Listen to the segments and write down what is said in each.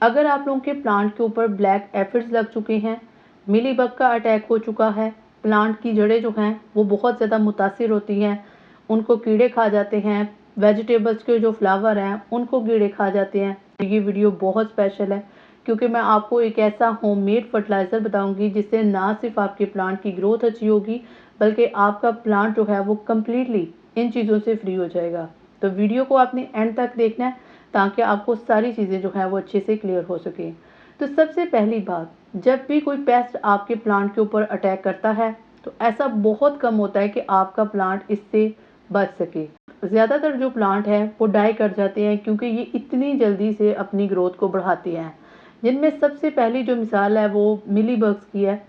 अगर आप लोगों के प्लांट के ऊपर ब्लैक एफिड्स लग चुके हैं, मिलीबग का अटैक हो चुका है, प्लांट की जड़ें जो हैं वो बहुत ज़्यादा मुतासिर होती हैं, उनको कीड़े खा जाते हैं, वेजिटेबल्स के जो फ्लावर हैं उनको कीड़े खा जाते हैं, तो ये वीडियो बहुत स्पेशल है क्योंकि मैं आपको एक ऐसा होममेड फर्टिलाइज़र बताऊंगी जिससे ना सिर्फ आपके प्लांट की ग्रोथ अच्छी होगी बल्कि आपका प्लांट जो है वो कम्प्लीटली इन चीज़ों से फ्री हो जाएगा। तो वीडियो को आपने एंड तक देखना है ताकि आपको सारी चीज़ें जो है वो अच्छे से क्लियर हो सके। तो सबसे पहली बात, जब भी कोई पेस्ट आपके प्लांट के ऊपर अटैक करता है तो ऐसा बहुत कम होता है कि आपका प्लांट इससे बच सके। ज़्यादातर जो प्लांट है वो डाई कर जाते हैं क्योंकि ये इतनी जल्दी से अपनी ग्रोथ को बढ़ाते हैं। जिनमें सबसे पहली जो मिसाल है वो मिलीबग्स की है।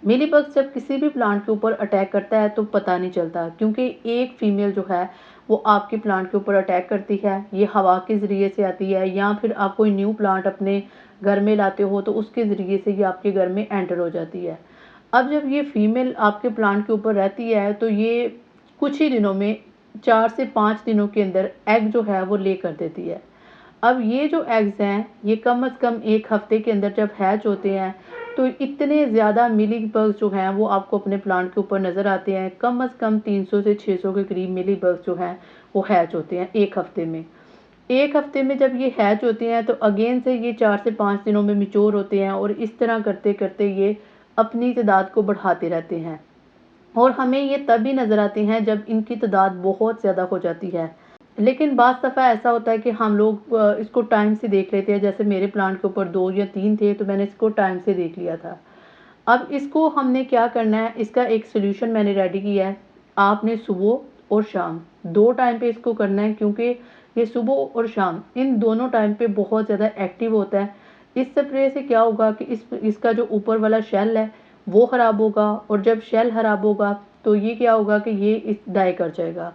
मिलीबग्स जब किसी भी प्लांट के ऊपर अटैक करता है तो पता नहीं चलता क्योंकि एक फीमेल जो है वो आपके प्लांट के ऊपर अटैक करती है। ये हवा के ज़रिए से आती है या फिर आप कोई न्यू प्लांट अपने घर में लाते हो तो उसके ज़रिए से ये आपके घर में एंटर हो जाती है। अब जब ये फीमेल आपके प्लांट के ऊपर रहती है तो ये कुछ ही दिनों में 4 से 5 दिनों के अंदर एग जो है वो ले कर देती है। अब ये जो एग्स हैं ये कम से कम 1 हफ्ते के अंदर जब हैच होते हैं तो इतने ज़्यादा मिलीबग्स जो हैं वो आपको अपने प्लांट के ऊपर नज़र आते हैं। कम से कम 300 से 600 के करीब मिलीबग्स जो हैं वो हैच होते हैं 1 हफ्ते में। 1 हफ्ते में जब ये हैच होते हैं तो अगेन से ये 4 से 5 दिनों में मैच्योर होते हैं और इस तरह करते-करते ये अपनी तादाद को बढ़ाते रहते हैं और हमें ये तभी नज़र आते हैं जब इनकी तादाद बहुत ज़्यादा हो जाती है। लेकिन बाज़ दफ़ा ऐसा होता है कि हम लोग इसको टाइम से देख लेते हैं। जैसे मेरे प्लांट के ऊपर 2 या 3 थे तो मैंने इसको टाइम से देख लिया था। अब इसको हमने क्या करना है, इसका एक सॉल्यूशन मैंने रेडी किया है। आपने सुबह और शाम 2 टाइम पे इसको करना है क्योंकि ये सुबह और शाम इन दोनों टाइम पे बहुत ज़्यादा एक्टिव होता है। इस स्प्रे से क्या होगा कि इसका जो ऊपर वाला शेल है वो ख़राब होगा और जब शेल ख़राब होगा तो ये क्या होगा कि ये इस डाई कर जाएगा।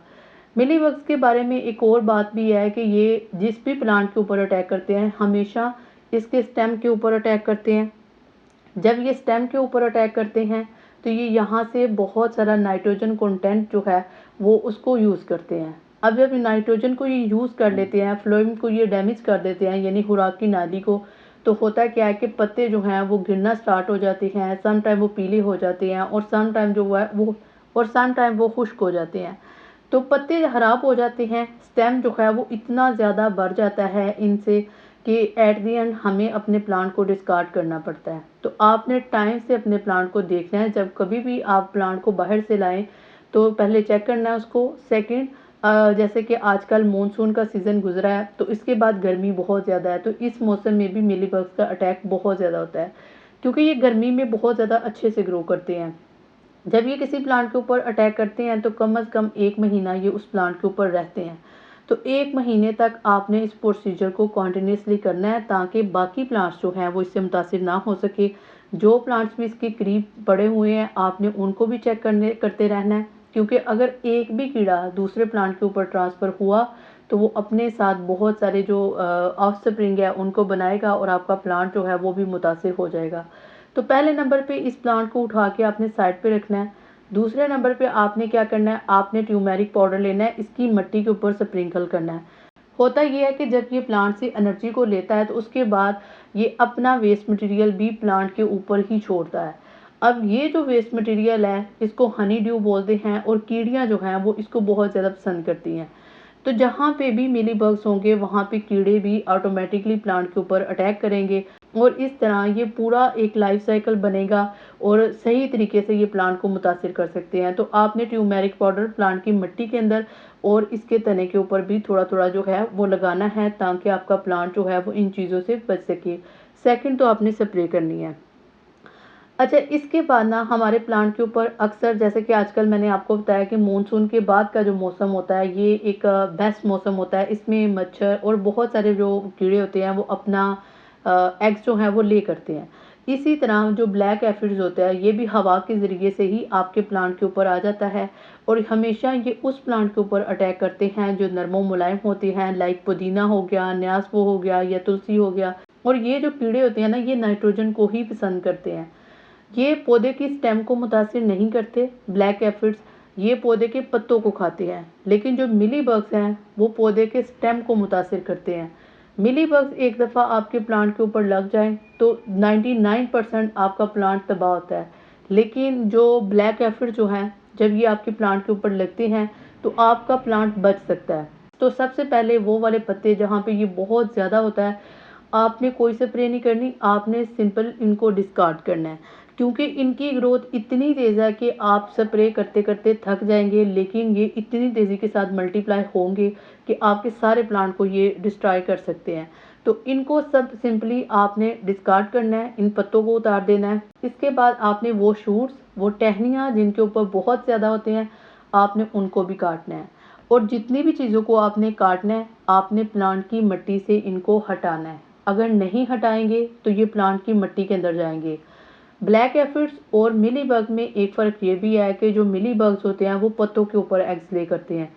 मिलीबग्स के बारे में एक और बात भी है कि ये जिस भी प्लांट के ऊपर अटैक करते हैं हमेशा इसके स्टेम के ऊपर अटैक करते हैं। जब ये स्टेम के ऊपर अटैक करते हैं तो ये यहाँ से बहुत सारा नाइट्रोजन कंटेंट जो है वो उसको यूज़ करते हैं। अब जब नाइट्रोजन को ये यूज़ कर लेते हैं, फ्लोएम को ये डैमेज कर देते हैं यानी खुराक की नाली को, तो होता क्या है कि पत्ते जो हैं वो गिरना स्टार्ट हो जाते हैं। सम टाइम वो पीले हो जाते हैं और सम टाइम जो है वो खुश्क हो जाते हैं। तो पत्ते खराब हो जाते हैं, स्टेम जो है वो इतना ज़्यादा बढ़ जाता है इनसे कि एट द एंड हमें अपने प्लांट को डिस्कार्ड करना पड़ता है। तो आपने टाइम से अपने प्लांट को देखना है। जब कभी भी आप प्लांट को बाहर से लाएं तो पहले चेक करना है उसको। सेकंड, जैसे कि आजकल मानसून का सीज़न गुजरा है तो इसके बाद गर्मी बहुत ज़्यादा है तो इस मौसम में भी मिलीबग्स का अटैक बहुत ज़्यादा होता है क्योंकि ये गर्मी में बहुत ज़्यादा अच्छे से ग्रो करते हैं। जब ये किसी प्लांट के ऊपर अटैक करते हैं तो कम से कम 1 महीना ये उस प्लांट के ऊपर रहते हैं। तो 1 महीने तक आपने इस प्रोसीजर को कंटिन्यूअसली करना है ताकि बाकी प्लांट्स जो हैं वो इससे मुतासिर ना हो सके। जो प्लांट्स भी इसके करीब पड़े हुए हैं आपने उनको भी चेक करते रहना है क्योंकि अगर एक भी कीड़ा दूसरे प्लांट के ऊपर ट्रांसफ़र हुआ तो वो अपने साथ बहुत सारे जो ऑफस्प्रिंग है उनको बनाएगा और आपका प्लांट जो है वो भी मुतासिर हो जाएगा। तो पहले नंबर पे इस प्लांट को उठा के आपने साइड पे रखना है। दूसरे नंबर पे आपने क्या करना है, आपने ट्यूमेरिक पाउडर लेना है, इसकी मिट्टी के ऊपर स्प्रिंकल करना है। होता ये है कि जब ये प्लांट से एनर्जी को लेता है तो उसके बाद ये अपना वेस्ट मटेरियल भी प्लांट के ऊपर ही छोड़ता है। अब ये जो वेस्ट मटेरियल है इसको हनी ड्यू बोलते हैं और कीड़ियाँ जो हैं वो इसको बहुत ज़्यादा पसंद करती हैं। तो जहाँ पे भी मिलीबग्स होंगे वहाँ पे कीड़े भी ऑटोमेटिकली प्लांट के ऊपर अटैक करेंगे और इस तरह ये पूरा एक लाइफ साइकिल बनेगा और सही तरीके से ये प्लांट को मुतासिर कर सकते हैं। तो आपने ट्यूमेरिक पाउडर प्लांट की मिट्टी के अंदर और इसके तने के ऊपर भी थोड़ा थोड़ा जो है वो लगाना है ताकि आपका प्लांट जो है वो इन चीज़ों से बच सके। सेकंड, तो आपने स्प्रे करनी है। अच्छा, इसके बाद ना हमारे प्लांट के ऊपर अक्सर, जैसे कि आजकल मैंने आपको बताया कि मानसून के बाद का जो मौसम होता है ये एक बेस्ट मौसम होता है। इसमें मच्छर और बहुत सारे जो कीड़े होते हैं वो अपना एग्स जो हैं वो ले करते हैं। इसी तरह जो ब्लैक एफिड्स होता है ये भी हवा के ज़रिए से ही आपके प्लांट के ऊपर आ जाता है और हमेशा ये उस प्लांट के ऊपर अटैक करते हैं जो नरमो मुलायम होते हैं, लाइक पुदीना हो गया, न्यासपो हो गया या तुलसी हो गया। और ये जो कीड़े होते हैं ना ये नाइट्रोजन को ही पसंद करते हैं। ये पौधे की स्टेम को मुतासिर नहीं करते। ब्लैक एफिड्स ये पौधे के पत्तों को खाते हैं, लेकिन जो मिलीबग्स हैं वो पौधे के स्टेम को मुतासिर करते हैं। मिलीबग्स एक दफ़ा आपके प्लांट के ऊपर लग जाएँ तो 99% आपका प्लांट तबाह होता है। लेकिन जो ब्लैक एफिड जो हैं, जब ये आपके प्लांट के ऊपर लगते हैं तो आपका प्लांट बच सकता है। तो सबसे पहले वो वाले पत्ते जहाँ पे ये बहुत ज़्यादा होता है, आपने कोई स्प्रे नहीं करनी, आपने सिंपल इनको डिस्कार्ड करना है। क्योंकि इनकी ग्रोथ इतनी तेज़ है कि आप स्प्रे करते-करते थक जाएँगे, लेकिन ये इतनी तेज़ी के साथ मल्टीप्लाई होंगे कि आपके सारे प्लांट को ये डिस्ट्रॉय कर सकते हैं। तो इनको सब सिंपली आपने डिस्कार्ड करना है, इन पत्तों को उतार देना है। इसके बाद आपने वो शूट्स, वो टहनियाँ जिनके ऊपर बहुत ज़्यादा होते हैं, आपने उनको भी काटना है। और जितनी भी चीज़ों को आपने काटना है, आपने प्लांट की मिट्टी से इनको हटाना है। अगर नहीं हटाएँगे तो ये प्लांट की मिट्टी के अंदर जाएँगे। ब्लैक एफिड्स और मिलीबग में एक फ़र्क ये भी है कि जो मिलीबग्स होते हैं वो पत्तों के ऊपर एग्स ले करते हैं,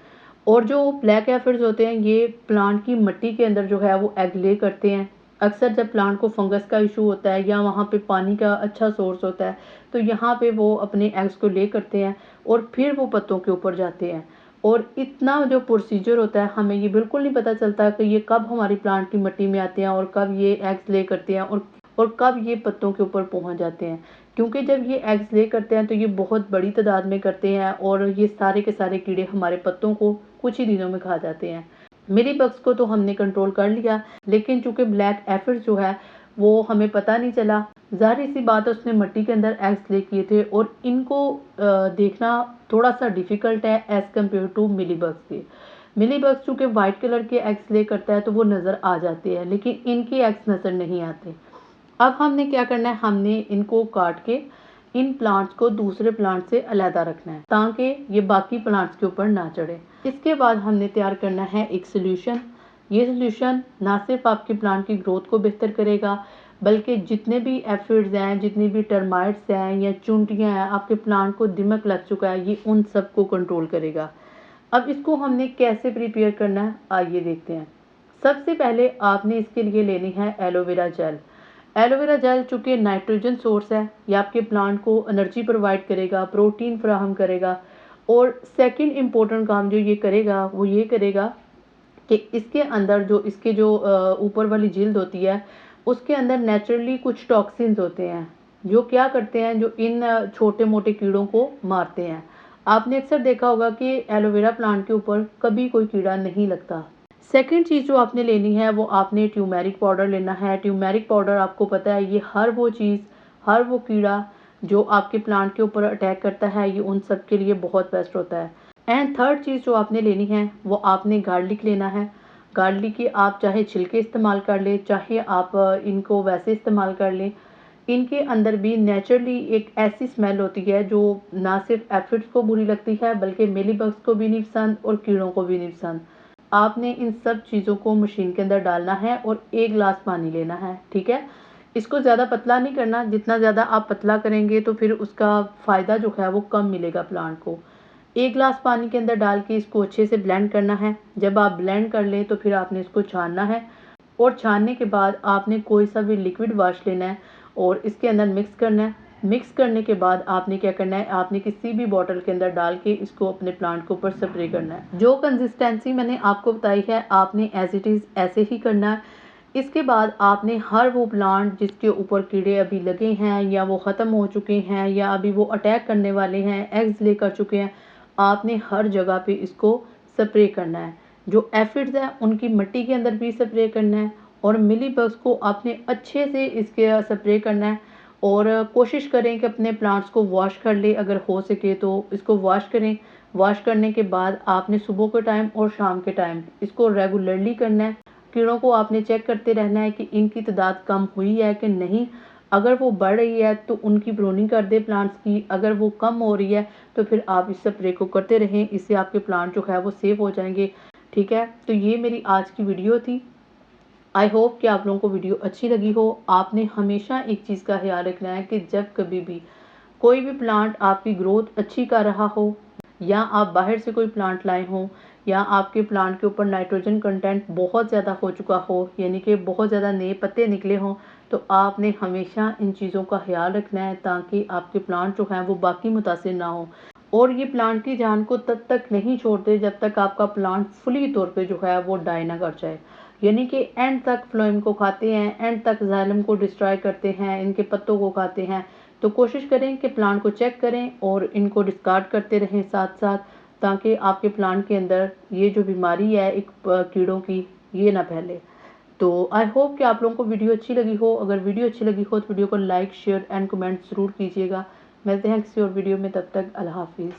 और जो ब्लैक एफिड्स होते हैं ये प्लांट की मिट्टी के अंदर जो है वो एग ले करते हैं। अक्सर जब प्लांट को फंगस का इशू होता है या वहाँ पे पानी का अच्छा सोर्स होता है, तो यहाँ पे वो अपने एग्स को ले करते हैं और फिर वो पत्तों के ऊपर जाते हैं। और इतना जो प्रोसीजर होता है, हमें ये बिल्कुल नहीं पता चलता कि ये कब हमारी प्लांट की मिट्टी में आते हैं और कब ये एग्स ले करते हैं और कब ये पत्तों के ऊपर पहुंच जाते हैं। क्योंकि जब ये एग्स ले करते हैं तो ये बहुत बड़ी तादाद में करते हैं और ये सारे के सारे कीड़े हमारे पत्तों को कुछ ही दिनों में खा जाते हैं। मिलीबग्स को तो हमने कंट्रोल कर लिया, लेकिन चूंकि ब्लैक एफिड्स जो है वो हमें पता नहीं चला। ज़ाहिर सी बात है, उसने मिट्टी के अंदर एग्स ले किए थे और इनको देखना थोड़ा सा डिफ़िकल्ट है एज़ कम्पेयर टू मिलीबग्स के। मिलीबग्स चूँकि वाइट कलर के एग्स ले करता है तो वो नज़र आ जाते हैं, लेकिन इनके एग्स नज़र नहीं आते। अब हमने क्या करना है, हमने इनको काट के इन प्लांट्स को दूसरे प्लांट से अलहदा रखना है ताकि ये बाकी प्लांट्स के ऊपर ना चढ़े। इसके बाद हमने तैयार करना है एक सोल्यूशन। ये सोल्यूशन ना सिर्फ आपके प्लांट की ग्रोथ को बेहतर करेगा, बल्कि जितने भी एफिड्स हैं, जितनी भी टर्माइट्स हैं या चूंटियाँ हैं, आपके प्लांट को दिमक लग चुका है, ये उन सबको कंट्रोल करेगा। अब इसको हमने कैसे प्रिपेयर करना है, आइए देखते हैं। सबसे पहले आपने इसके लिए लेनी है एलोवेरा जेल। एलोवेरा जेल चूँकि नाइट्रोजन सोर्स है, ये आपके प्लांट को एनर्जी प्रोवाइड करेगा, प्रोटीन फराहम करेगा। और सेकंड इम्पोर्टेंट काम जो ये करेगा वो ये करेगा कि इसके अंदर जो इसके जो ऊपर वाली जिल्द होती है, उसके अंदर नेचुरली कुछ टॉक्सिन्स होते हैं जो क्या करते हैं, जो इन छोटे मोटे कीड़ों को मारते हैं। आपने अक्सर देखा होगा कि एलोवेरा प्लांट के ऊपर कभी कोई कीड़ा नहीं लगता। सेकंड चीज़ जो आपने लेनी है वो आपने ट्यूमेरिक पाउडर लेना है। ट्यूमेरिक पाउडर आपको पता है ये हर वो चीज़, हर वो कीड़ा जो आपके प्लांट के ऊपर अटैक करता है, ये उन सब के लिए बहुत बेस्ट होता है। एंड थर्ड चीज़ जो आपने लेनी है वो आपने गार्लिक लेना है। गार्लिक के आप चाहे छिलके इस्तेमाल कर लें, चाहे आप इनको वैसे इस्तेमाल कर लें। इनके अंदर भी नेचुरली एक ऐसी स्मेल होती है जो ना सिर्फ एफिड्स को बुरी लगती है, बल्कि मिलीबग्स को भी नहीं पसंद और कीड़ों को भी नहीं पसंद। आपने इन सब चीज़ों को मशीन के अंदर डालना है और 1 ग्लास पानी लेना है, ठीक है? इसको ज़्यादा पतला नहीं करना, जितना ज़्यादा आप पतला करेंगे तो फिर उसका फ़ायदा जो है वो कम मिलेगा प्लांट को। 1 ग्लास पानी के अंदर डाल के इसको अच्छे से ब्लेंड करना है। जब आप ब्लेंड कर लें तो फिर आपने इसको छानना है और छानने के बाद आपने कोई सा भी लिक्विड वाश लेना है और इसके अंदर मिक्स करना है। मिक्स करने के बाद आपने क्या करना है, आपने किसी भी बॉटल के अंदर डाल के इसको अपने प्लांट के ऊपर स्प्रे करना है। जो कंसिस्टेंसी मैंने आपको बताई है, आपने एज इट इज़ ऐसे ही करना है। इसके बाद आपने हर वो प्लांट जिसके ऊपर कीड़े अभी लगे हैं या वो ख़त्म हो चुके हैं या अभी वो अटैक करने वाले हैं, एग्स ले कर चुके हैं, आपने हर जगह पे इसको स्प्रे करना है। जो एफिड्स हैं उनकी मिट्टी के अंदर भी स्प्रे करना है और मिलीबग्स को आपने अच्छे से इसके स्प्रे करना है। और कोशिश करें कि अपने प्लांट्स को वॉश कर लें, अगर हो सके तो इसको वॉश करें। वॉश करने के बाद आपने सुबह के टाइम और शाम के टाइम इसको रेगुलरली करना है। कीड़ों को आपने चेक करते रहना है कि इनकी तादाद कम हुई है कि नहीं। अगर वो बढ़ रही है तो उनकी प्रूनिंग कर दें प्लांट्स की, अगर वो कम हो रही है तो फिर आप इस स्प्रे को करते रहें। इससे आपके प्लांट जो है वो सेफ हो जाएंगे, ठीक है? तो ये मेरी आज की वीडियो थी। आई होप कि आप लोगों को वीडियो अच्छी लगी हो। आपने हमेशा एक चीज़ का ख्याल रखना है कि जब कभी भी कोई भी प्लांट आपकी ग्रोथ अच्छी कर रहा हो या आप बाहर से कोई प्लांट लाए हों या आपके प्लांट के ऊपर नाइट्रोजन कंटेंट बहुत ज़्यादा हो चुका हो, यानी कि बहुत ज़्यादा नए पत्ते निकले हों, तो आपने हमेशा इन चीज़ों का ख्याल रखना है ताकि आपके प्लांट जो हैं वो बाकी मुतासिर ना हो। और ये प्लांट की जान को तब तक नहीं छोड़ते जब तक आपका प्लांट फुली तौर पे जो है वो डाई ना कर जाए। यानी कि एंड तक फ्लोएम को खाते हैं, एंड तक जाइलम को डिस्ट्रॉय करते हैं, इनके पत्तों को खाते हैं। तो कोशिश करें कि प्लांट को चेक करें और इनको डिस्कार्ड करते रहें साथ साथ, ताकि आपके प्लांट के अंदर ये जो बीमारी है एक कीड़ों की, ये ना फैले। तो आई होप कि आप लोगों को वीडियो अच्छी लगी हो। अगर वीडियो अच्छी लगी हो तो वीडियो को लाइक, शेयर एंड कमेंट ज़रूर कीजिएगा। मिलते हैं किसी और वीडियो में, तब तक अल्लाह हाफिज़।